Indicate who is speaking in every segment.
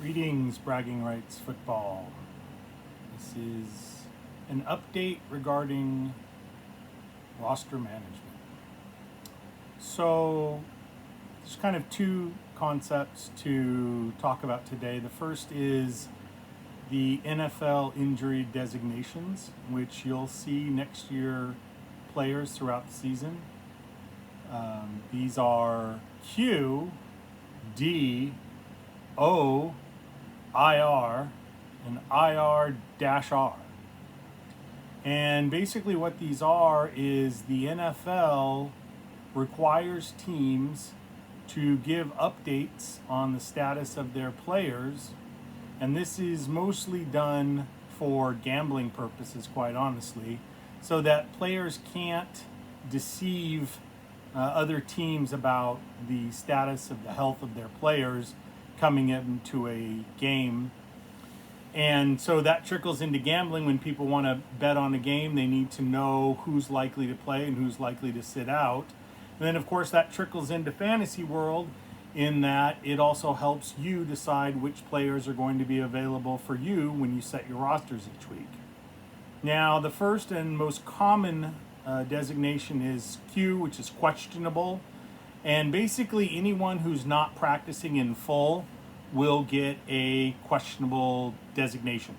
Speaker 1: Greetings, Bragging Rights Football. This is an update regarding roster management. So, there's kind of two concepts to talk about today. The first is the NFL injury designations, which you'll see next year players throughout the season. These are Q, D, O, IR, and IR-R. And basically what these are is the NFL requires teams to give updates on the status of their players, and this is mostly done for gambling purposes, quite honestly, so that players can't deceive other teams about the status of the health of their players coming into a game. And so that trickles into gambling. When people want to bet on a game, they need to know who's likely to play and who's likely to sit out. And then, of course, that trickles into fantasy world in that it also helps you decide which players are going to be available for you when you set your rosters each week. Now, the first and most common designation is Q, which is questionable. And basically, anyone who's not practicing in full will get a questionable designation.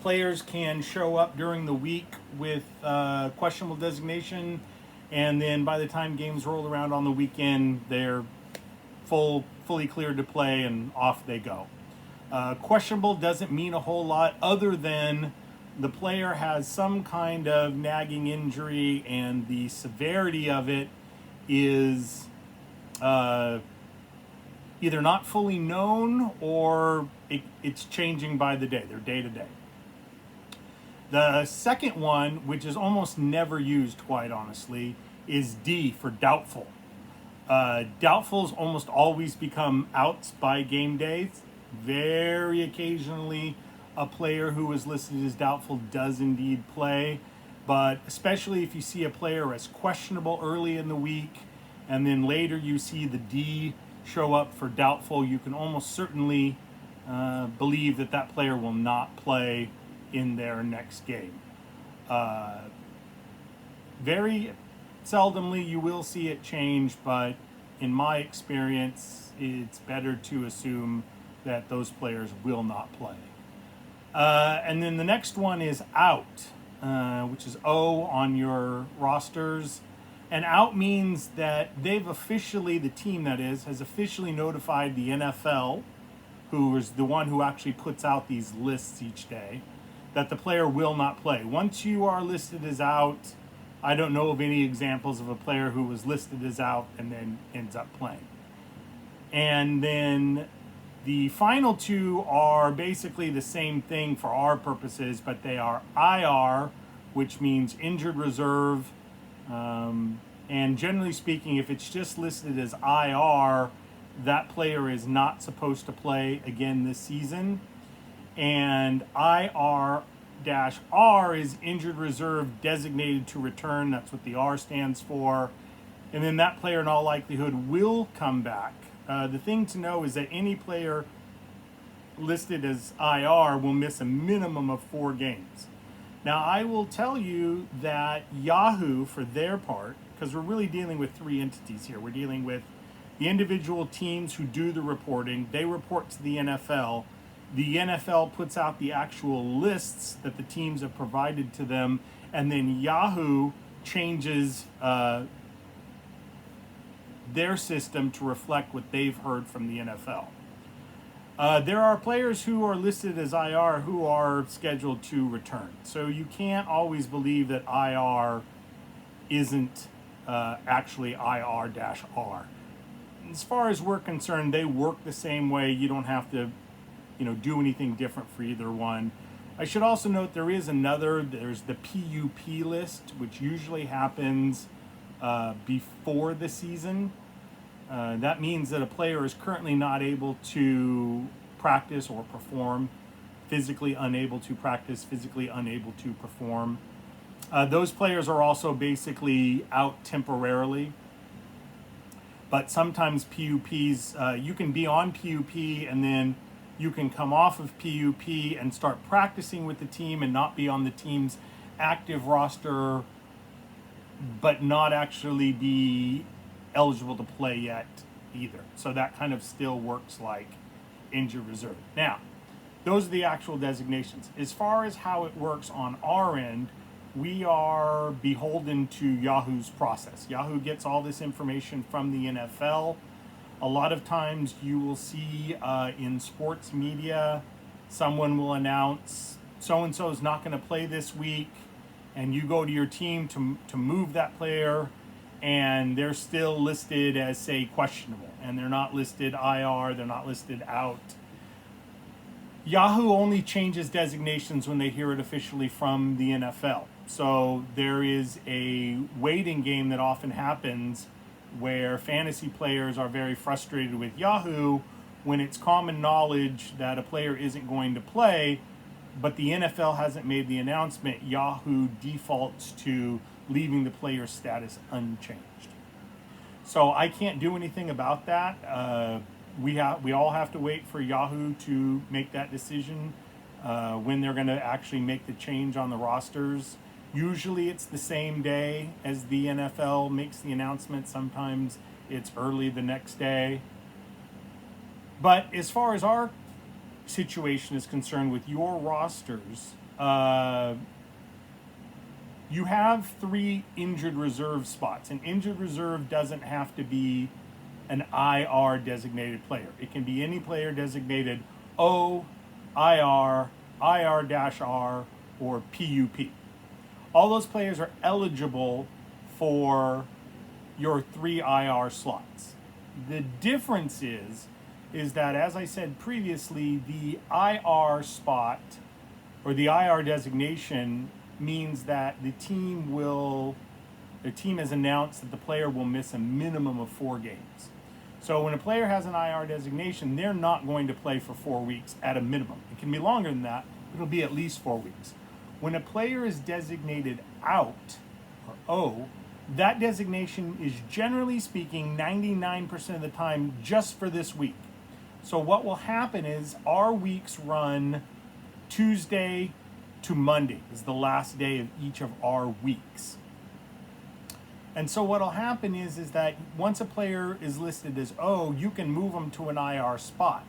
Speaker 1: Players can show up during the week with questionable designation, and then by the time games roll around on the weekend, they're fully cleared to play, and off they go. Questionable doesn't mean a whole lot other than the player has some kind of nagging injury, and the severity of it is either not fully known or it's changing by the day. They're day to day. The second one, which is almost never used, quite honestly, is D for doubtful. Doubtfuls almost always become outs by game days. Very occasionally, a player who is listed as doubtful does indeed play, but especially if you see a player as questionable early in the week and then later you see the D show up for doubtful, you can almost certainly believe that that player will not play in their next game. Very seldomly you will see it change, but in my experience, it's better to assume that those players will not play. And then the next one is out, which is O on your rosters. And out means that they've officially, the team that is, has officially notified the NFL, who is the one who actually puts out these lists each day, that the player will not play. Once you are listed as out, I don't know of any examples of a player who was listed as out and then ends up playing. And then the final two are basically the same thing for our purposes, but they are IR, which means injured reserve. And generally speaking, if it's just listed as IR, that player is not supposed to play again this season. And IR-R is injured reserve designated to return. That's what the R stands for. And then that player in all likelihood will come back. The thing to know is that any player listed as IR will miss a minimum of 4 games. Now, I will tell you that Yahoo, for their part, because we're really dealing with 3 entities here. We're dealing with the individual teams who do the reporting. They report to the NFL. The NFL puts out the actual lists that the teams have provided to them, and then Yahoo changes their system to reflect what they've heard from the NFL. There are players who are listed as IR who are scheduled to return. So you can't always believe that IR isn't actually IR-R. As far as we're concerned, they work the same way. You don't have to, do anything different for either one. I should also note there's the PUP list, which usually happens before the season. That means that a player is currently not able to practice or perform, physically unable to practice, physically unable to perform. Those players are also basically out temporarily. But sometimes PUPs, you can be on PUP and then you can come off of PUP and start practicing with the team and not be on the team's active roster, but not actually be eligible to play yet either. So that kind of still works like injured reserve. Now, those are the actual designations. As far as how it works on our end, we are beholden to Yahoo's process. Yahoo gets all this information from the NFL. A lot of times you will see in sports media, someone will announce so-and-so is not going to play this week, and you go to your team to move that player, and they're still listed as, say, questionable, and they're not listed IR, they're not listed out. Yahoo only changes designations when they hear it officially from the NFL. So there is a waiting game that often happens where fantasy players are very frustrated with Yahoo when it's common knowledge that a player isn't going to play, but the NFL hasn't made the announcement. Yahoo defaults to leaving the player's status unchanged. So I can't do anything about that. We all have to wait for Yahoo to make that decision when they're going to actually make the change on the rosters. Usually it's the same day as the NFL makes the announcement. Sometimes it's early the next day. But as far as our situation is concerned with your rosters, you have 3 injured reserve spots. An injured reserve doesn't have to be an IR designated player. It can be any player designated O, IR, IR-R, or PUP. All those players are eligible for your 3 IR slots. The difference is that, as I said previously, the IR spot or the IR designation means that the team has announced that the player will miss a minimum of 4 games. So when a player has an IR designation, they're not going to play for 4 weeks at a minimum. It can be longer than that, but it'll be at least 4 weeks. When a player is designated out, or O, that designation is generally speaking 99% of the time just for this week. So what will happen is our weeks run Tuesday to Monday is the last day of each of our weeks. And so what will happen is that once a player is listed as O, you can move them to an IR spot.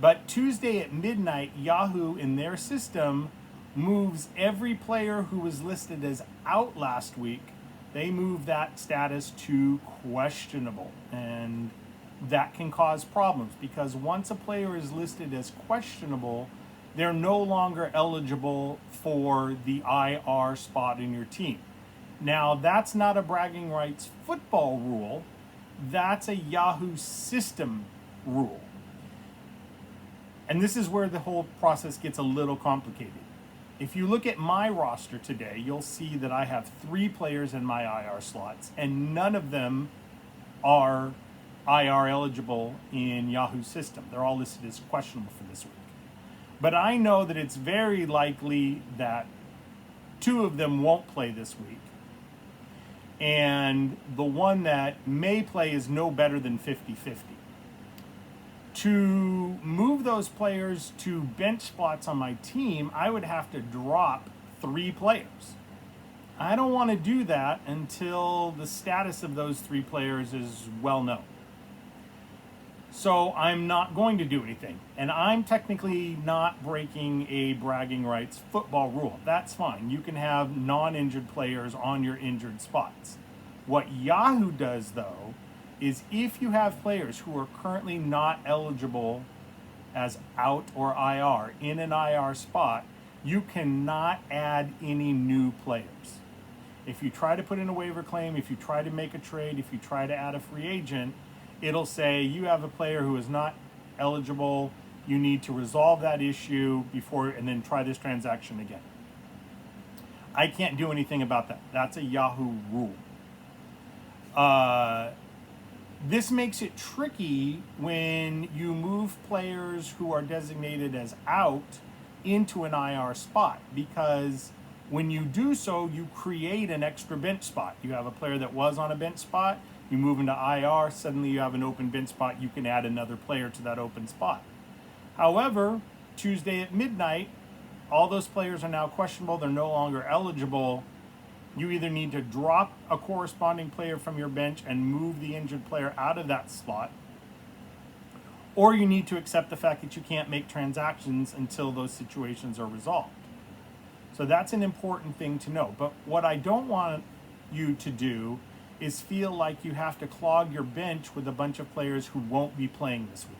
Speaker 1: But Tuesday at midnight, Yahoo in their system moves every player who was listed as out last week. They move that status to questionable. And that can cause problems because once a player is listed as questionable, they're no longer eligible for the IR spot in your team. Now, that's not a bragging rights football rule. That's a Yahoo system rule. And this is where the whole process gets a little complicated. If you look at my roster today, you'll see that I have 3 players in my IR slots, and none of them are IR eligible in Yahoo system. They're all listed as questionable for this week. But I know that it's very likely that 2 of them won't play this week. And the one that may play is no better than 50-50. To move those players to bench spots on my team, I would have to drop 3 players. I don't want to do that until the status of those 3 players is well known. So I'm not going to do anything. And I'm technically not breaking a bragging rights football rule. That's fine. You can have non-injured players on your injured spots. What Yahoo does, though, is if you have players who are currently not eligible as out or IR in an IR spot, you cannot add any new players. If you try to put in a waiver claim, if you try to make a trade, if you try to add a free agent, it'll say you have a player who is not eligible, you need to resolve that issue before and then try this transaction again. I can't do anything about that. That's a Yahoo rule. This makes it tricky when you move players who are designated as out into an IR spot, because when you do so, you create an extra bench spot. You have a player that was on a bench spot, You move into IR, suddenly you have an open bench spot. You can add another player to that open spot. However, Tuesday at midnight, all those players are now questionable. They're no longer eligible. You either need to drop a corresponding player from your bench and move the injured player out of that slot, or you need to accept the fact that you can't make transactions until those situations are resolved. So that's an important thing to know. But what I don't want you to do is feel like you have to clog your bench with a bunch of players who won't be playing this week.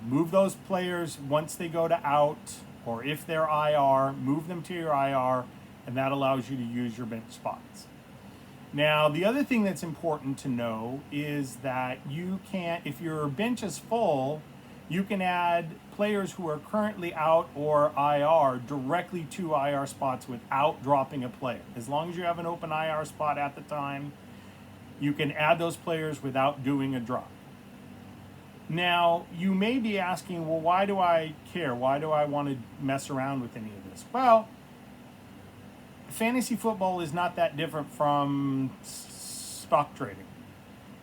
Speaker 1: Move those players once they go to out, or if they're IR, move them to your IR, and that allows you to use your bench spots. Now, the other thing that's important to know is that you can, if your bench is full, you can add players who are currently out or IR directly to IR spots without dropping a player. As long as you have an open IR spot at the time, you can add those players without doing a drop. Now, you may be asking, well, why do I care? Why do I want to mess around with any of this? Well, fantasy football is not that different from stock trading.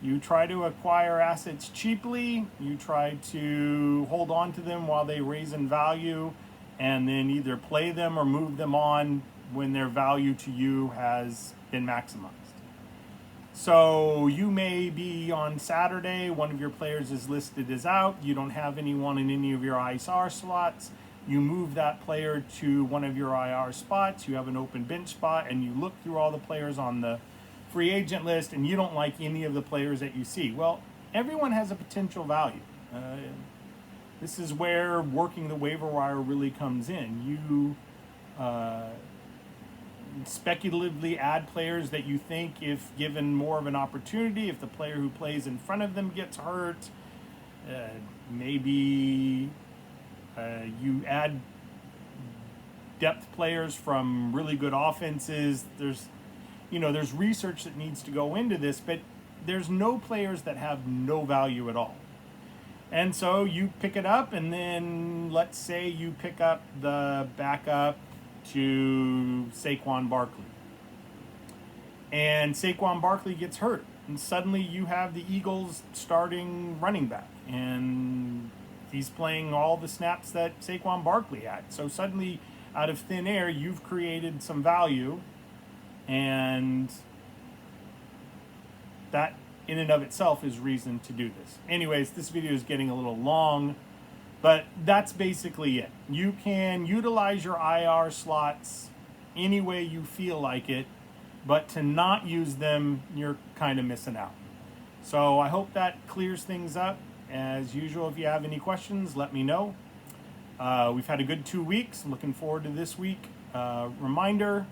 Speaker 1: You try to acquire assets cheaply, you try to hold on to them while they raise in value, and then either play them or move them on when their value to you has been maximized. So you may be on Saturday, one of your players is listed as out, you don't have anyone in any of your IR slots, you move that player to one of your IR spots, you have an open bench spot, and you look through all the players on the free agent list and you don't like any of the players that you see. Well, everyone has a potential value. This is where working the waiver wire really comes in. You speculatively add players that you think, if given more of an opportunity, if the player who plays in front of them gets hurt, maybe you add depth players from really good offenses. There's research that needs to go into this, but there's no players that have no value at all. And so you pick it up, and then let's say you pick up the backup to Saquon Barkley. And Saquon Barkley gets hurt, and suddenly you have the Eagles starting running back, and he's playing all the snaps that Saquon Barkley had. So suddenly, out of thin air, you've created some value, and that in and of itself is reason to do this. Anyways, this video is getting a little long, but that's basically it. You can utilize your IR slots any way you feel like it, but to not use them, you're kind of missing out. So I hope that clears things up. As usual, if you have any questions, let me know. We've had a good 2 weeks. I'm looking forward to this week. Reminder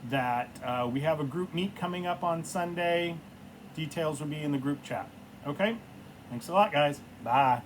Speaker 1: that we have a group meet coming up on Sunday. Details will be in the group chat. Okay? Thanks a lot, guys. Bye.